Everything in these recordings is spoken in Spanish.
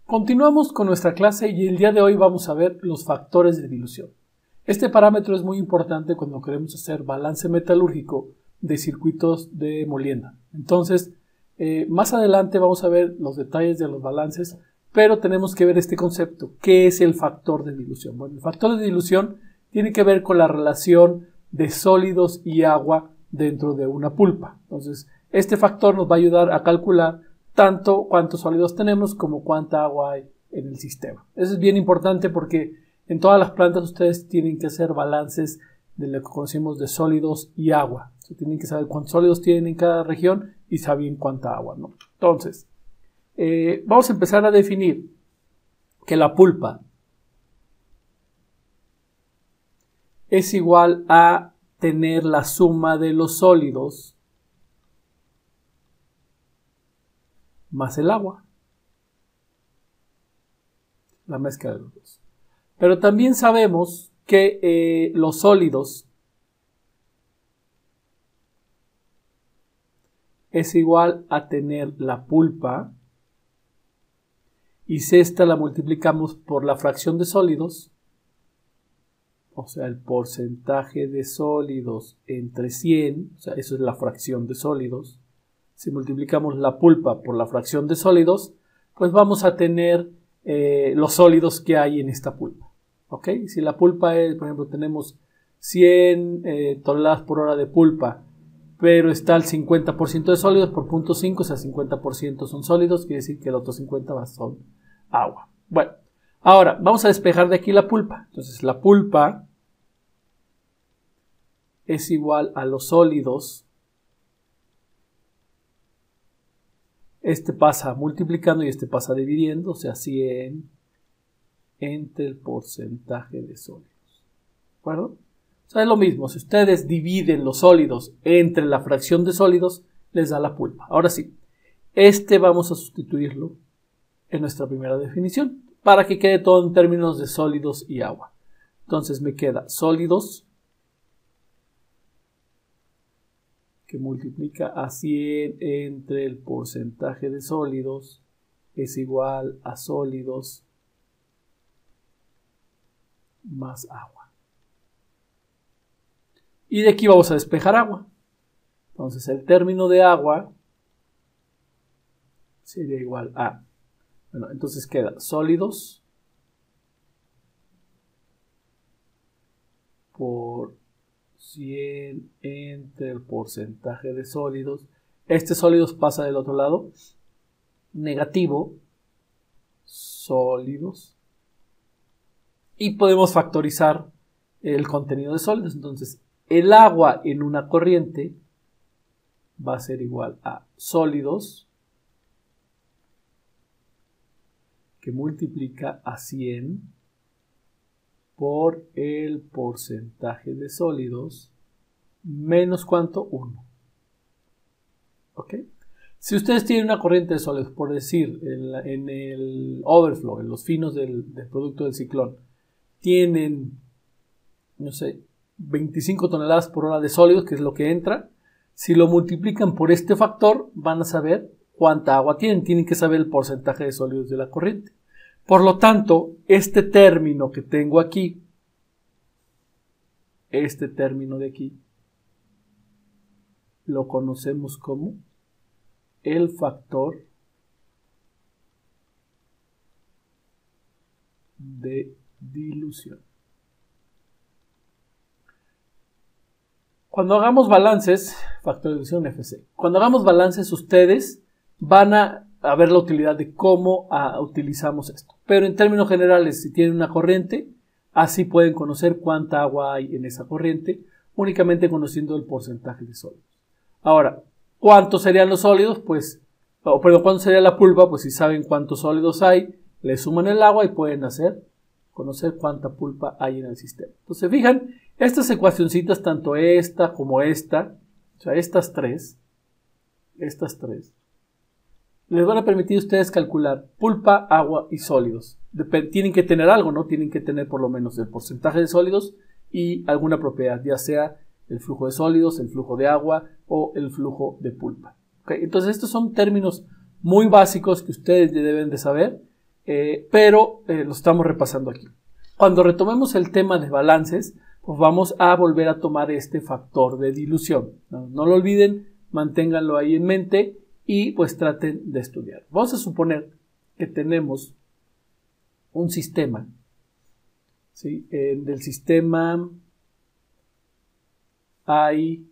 Continuamos con nuestra clase y el día de hoy vamos a ver los factores de dilución. Este parámetro es muy importante cuando queremos hacer balance metalúrgico de circuitos de molienda. Entonces, más adelante vamos a ver los detalles de los balances, pero tenemos que ver este concepto. ¿Qué es el factor de dilución? Bueno, el factor de dilución tiene que ver con la relación de sólidos y agua dentro de una pulpa. Entonces, este factor nos va a ayudar a calcular tanto cuántos sólidos tenemos como cuánta agua hay en el sistema. Eso es bien importante porque en todas las plantas ustedes tienen que hacer balances de lo que conocemos de sólidos y agua. Tienen que saber cuántos sólidos tienen en cada región y saber cuánta agua, ¿no? Entonces, vamos a empezar a definir que la pulpa es igual a tener la suma de los sólidos más el agua, la mezcla de los dos. Pero también sabemos que los sólidos es igual a tener la pulpa y si esta la multiplicamos por la fracción de sólidos, o sea, el porcentaje de sólidos entre 100, o sea, eso es la fracción de sólidos. Si multiplicamos la pulpa por la fracción de sólidos, pues vamos a tener los sólidos que hay en esta pulpa. ¿Ok? Si la pulpa es, por ejemplo, tenemos 100 toneladas por hora de pulpa, pero está el 50% de sólidos por 0.5, o sea, 50% son sólidos, quiere decir que el otro 50% son agua. Bueno, ahora vamos a despejar de aquí la pulpa. Entonces, la pulpa es igual a los sólidos. Este pasa multiplicando y este pasa dividiendo, o sea, 100 entre el porcentaje de sólidos. ¿De acuerdo? O sea, es lo mismo. Si ustedes dividen los sólidos entre la fracción de sólidos, les da la pulpa. Ahora sí, este vamos a sustituirlo en nuestra primera definición para que quede todo en términos de sólidos y agua. Entonces me queda sólidos que multiplica a 100 entre el porcentaje de sólidos es igual a sólidos más agua. Y de aquí vamos a despejar agua. Entonces el término de agua sería igual a, bueno, entonces queda sólidos por 100 entre el porcentaje de sólidos. Este sólidos pasa del otro lado. Negativo. Sólidos. Y podemos factorizar el contenido de sólidos. Entonces, el agua en una corriente va a ser igual a sólidos que multiplica a 100 por el porcentaje de sólidos menos ¿cuánto? 1. ¿Ok? Si ustedes tienen una corriente de sólidos, por decir, en el overflow, en los finos del producto del ciclón, tienen, no sé, 25 toneladas por hora de sólidos, que es lo que entra. Si lo multiplican por este factor, van a saber cuánta agua tienen. Tienen que saber el porcentaje de sólidos de la corriente. Por lo tanto, este término que tengo aquí, este término de aquí, lo conocemos como el factor de dilución. Cuando hagamos balances, factor de dilución FC, cuando hagamos balances ustedes van a ver la utilidad de cómo utilizamos esto. Pero en términos generales, si tienen una corriente, así pueden conocer cuánta agua hay en esa corriente, únicamente conociendo el porcentaje de sólidos. Ahora, ¿cuántos serían los sólidos? Pues, ¿cuánto sería la pulpa? Pues si saben cuántos sólidos hay, le suman el agua y pueden conocer cuánta pulpa hay en el sistema. Entonces, fijan, estas ecuacioncitas, tanto esta como esta, o sea, estas tres, les van a permitir a ustedes calcular pulpa, agua y sólidos. Tienen que tener algo, ¿no? Tienen que tener por lo menos el porcentaje de sólidos y alguna propiedad, ya sea el flujo de sólidos, el flujo de agua o el flujo de pulpa. ¿Okay? Entonces estos son términos muy básicos que ustedes deben de saber pero lo estamos repasando aquí. Cuando retomemos el tema de balances, pues vamos a volver a tomar este factor de dilución. No lo olviden, manténganlo ahí en mente y pues traten de estudiar. Vamos a suponer que tenemos un sistema, ¿sí? En el sistema hay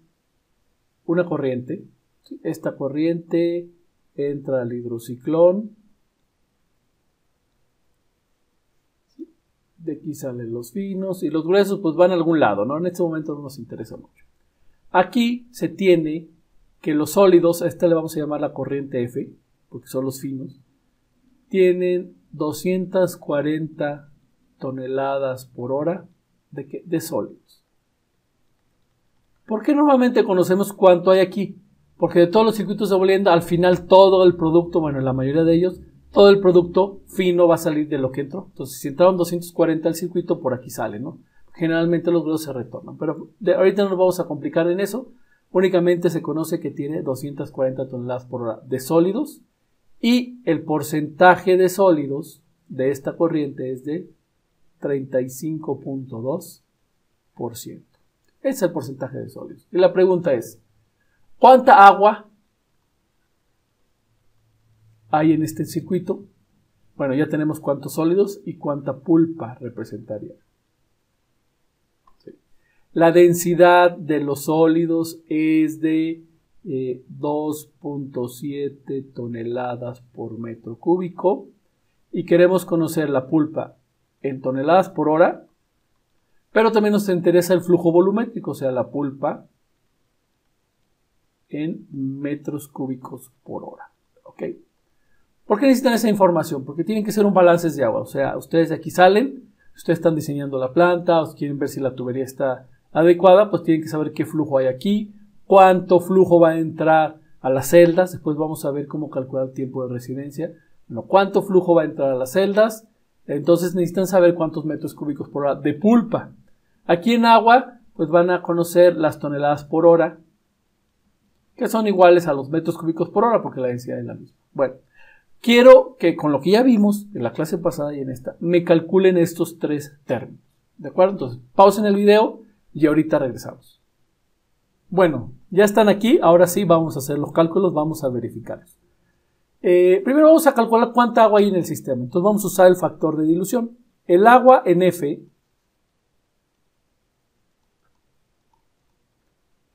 una corriente, ¿sí? Esta corriente entra al hidrociclón, ¿sí? De aquí salen los finos y los gruesos pues van a algún lado, ¿no? En este momento no nos interesa mucho. Aquí se tiene que los sólidos, a esta le vamos a llamar la corriente F, porque son los finos, tienen 240 toneladas por hora de sólidos. ¿Por qué normalmente conocemos cuánto hay aquí? Porque de todos los circuitos de molienda, al final todo el producto, bueno, en la mayoría de ellos, todo el producto fino va a salir de lo que entró. Entonces, si entraron 240 al circuito, por aquí sale, ¿no? Generalmente los gruesos se retornan, pero ahorita no nos vamos a complicar en eso. Únicamente se conoce que tiene 240 toneladas por hora de sólidos y el porcentaje de sólidos de esta corriente es de 35.2%. Ese es el porcentaje de sólidos. Y la pregunta es, ¿cuánta agua hay en este circuito? Bueno, ya tenemos cuántos sólidos y cuánta pulpa representaría. Sí. La densidad de los sólidos es de 2.7 toneladas por metro cúbico y queremos conocer la pulpa en toneladas por hora, pero también nos interesa el flujo volumétrico, o sea, la pulpa en metros cúbicos por hora. ¿Ok? ¿Por qué necesitan esa información? Porque tienen que ser un balance de agua, o sea, ustedes de aquí salen, ustedes están diseñando la planta, o quieren ver si la tubería está adecuada, pues tienen que saber qué flujo hay aquí, cuánto flujo va a entrar a las celdas, después vamos a ver cómo calcular el tiempo de residencia, bueno, cuánto flujo va a entrar a las celdas, entonces necesitan saber cuántos metros cúbicos por hora de pulpa. Aquí en agua, pues van a conocer las toneladas por hora, que son iguales a los metros cúbicos por hora, porque la densidad es la misma. Bueno, quiero que con lo que ya vimos en la clase pasada y en esta, me calculen estos tres términos. ¿De acuerdo? Entonces, pausen el video y ahorita regresamos. Bueno, ya están aquí, ahora sí vamos a hacer los cálculos, vamos a verificarlos. Primero vamos a calcular cuánta agua hay en el sistema. Entonces vamos a usar el factor de dilución. El agua en F,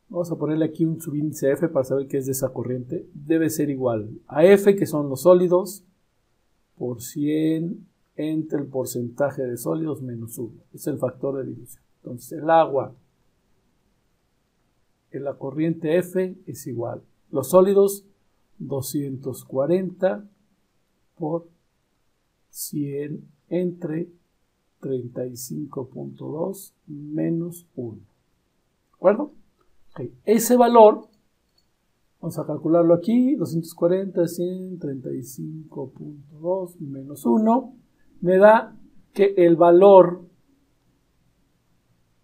vamos a ponerle aquí un subíndice F para saber qué es de esa corriente, debe ser igual a F, que son los sólidos, por 100 entre el porcentaje de sólidos menos 1. Es el factor de dilución. Entonces el agua en la corriente F es igual. Los sólidos, 240 por 100 entre 35.2 menos 1. ¿De acuerdo? Okay. Ese valor, vamos a calcularlo aquí, 240, 100, 35.2 menos 1, me da que el valor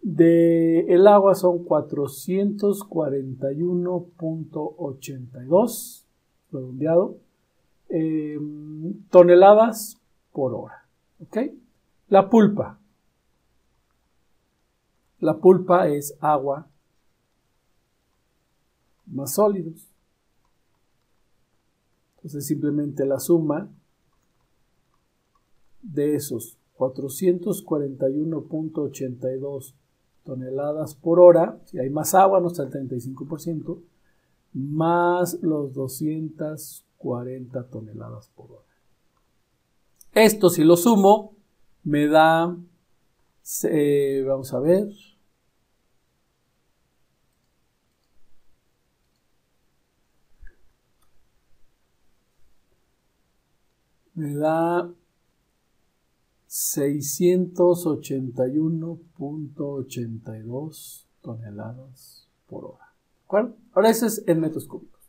del agua son 441.82, redondeado, toneladas por hora. ¿Ok? La pulpa es agua más sólidos. Entonces simplemente la suma de esos 441.82 toneladas por hora, si hay más agua, no está el 35%, más los 240 toneladas por hora. Esto, si lo sumo, me da, vamos a ver, me da 681.82 toneladas por hora. ¿De acuerdo? Ahora ese es en metros cúbicos.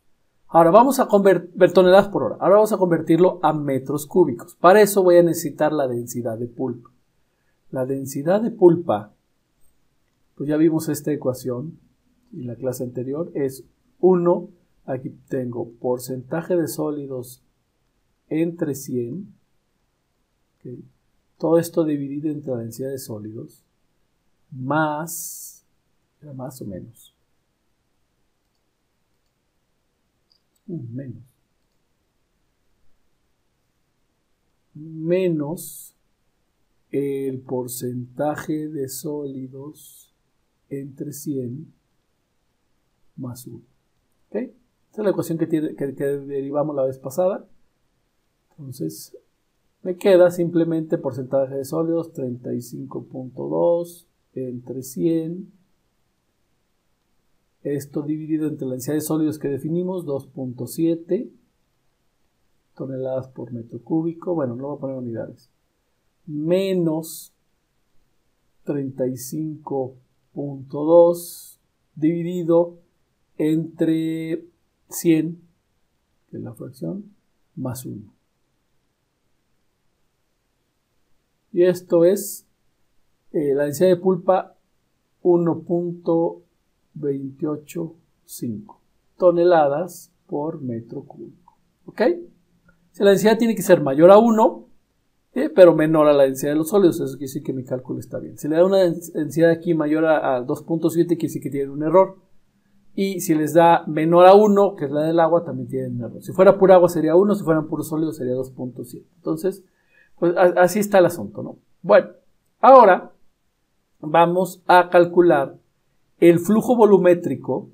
Ahora vamos a convertir toneladas por hora. Ahora vamos a convertirlo a metros cúbicos. Para eso voy a necesitar la densidad de pulpa. La densidad de pulpa, pues ya vimos esta ecuación en la clase anterior, es 1, aquí tengo porcentaje de sólidos entre 100 ¿okay? Todo esto dividido entre la densidad de sólidos más, era más o menos, menos el porcentaje de sólidos entre 100 más 1. ¿Okay? Esta es la ecuación que derivamos la vez pasada. Entonces, me queda simplemente porcentaje de sólidos 35.2 entre 100. Esto dividido entre la densidad de sólidos que definimos, 2.7 toneladas por metro cúbico. Bueno, no voy a poner unidades. Menos 35.2 dividido entre 100, que es la fracción, más 1. Y esto es la densidad de pulpa 1.285 toneladas por metro cúbico. ¿Ok? Si la densidad tiene que ser mayor a 1, pero menor a la densidad de los sólidos, eso quiere decir que mi cálculo está bien. Si le da una densidad aquí mayor a 2.7, quiere decir que tiene un error. Y si les da menor a 1, que es la del agua, también tienen un error. Si fuera pura agua sería 1, si fueran puros sólidos sería 2.7. Entonces, pues así está el asunto, ¿no? Bueno, ahora vamos a calcular el flujo volumétrico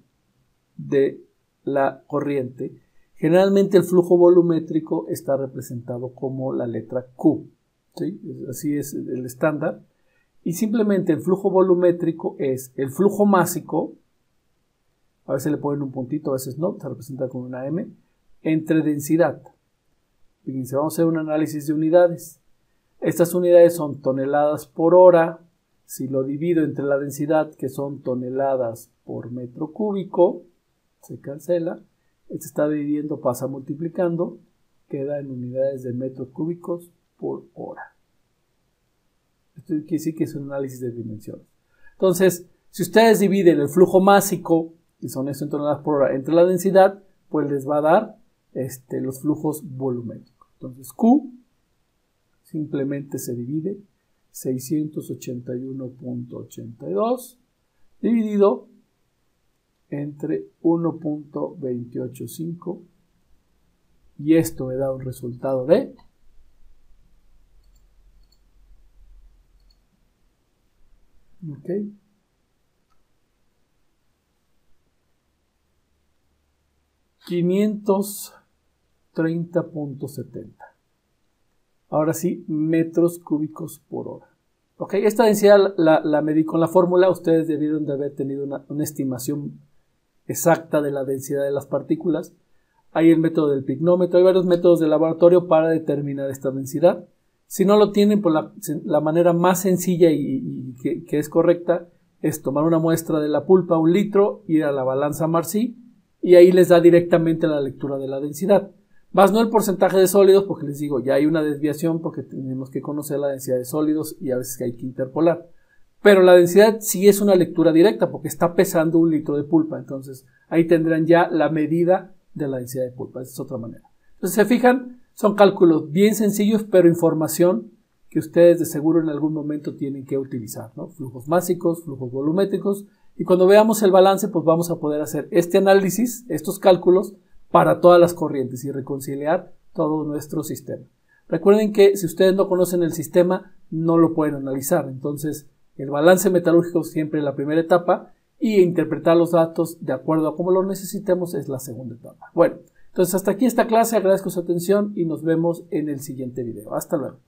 de la corriente. Generalmente el flujo volumétrico está representado como la letra Q, ¿sí? Así es el estándar. Y simplemente el flujo volumétrico es el flujo másico, a veces le ponen un puntito, a veces no, se representa con una M, entre densidad. Fíjense, vamos a hacer un análisis de unidades. Estas unidades son toneladas por hora. Si lo divido entre la densidad, que son toneladas por metro cúbico, se cancela. Este está dividiendo, pasa multiplicando, queda en unidades de metros cúbicos por hora. Esto quiere decir que es un análisis de dimensiones. Entonces, si ustedes dividen el flujo másico, que son esto en toneladas por hora, entre la densidad, pues les va a dar los flujos volumétricos. Entonces, Q simplemente se divide 681.82 dividido entre 1.285 y esto me da un resultado de 530.70. Ahora sí, metros cúbicos por hora. Ok, esta densidad la medí con la fórmula. Ustedes debieron de haber tenido una estimación exacta de la densidad de las partículas. Hay el método del pignómetro, hay varios métodos de laboratorio para determinar esta densidad. Si no lo tienen, pues la manera más sencilla y que es correcta es tomar una muestra de la pulpa, 1 litro, ir a la balanza Marcy y ahí les da directamente la lectura de la densidad. Más no el porcentaje de sólidos, porque les digo, ya hay una desviación porque tenemos que conocer la densidad de sólidos y a veces hay que interpolar. Pero la densidad sí es una lectura directa porque está pesando 1 litro de pulpa. Entonces ahí tendrán ya la medida de la densidad de pulpa. Esa es otra manera. Entonces se fijan, son cálculos bien sencillos, pero información que ustedes de seguro en algún momento tienen que utilizar, ¿no? Flujos másicos, flujos volumétricos. Y cuando veamos el balance, pues vamos a poder hacer este análisis, estos cálculos, para todas las corrientes y reconciliar todo nuestro sistema. Recuerden que si ustedes no conocen el sistema, no lo pueden analizar. Entonces, el balance metalúrgico es siempre la primera etapa y interpretar los datos de acuerdo a cómo los necesitemos es la segunda etapa. Bueno, entonces hasta aquí esta clase. Agradezco su atención y nos vemos en el siguiente video. Hasta luego.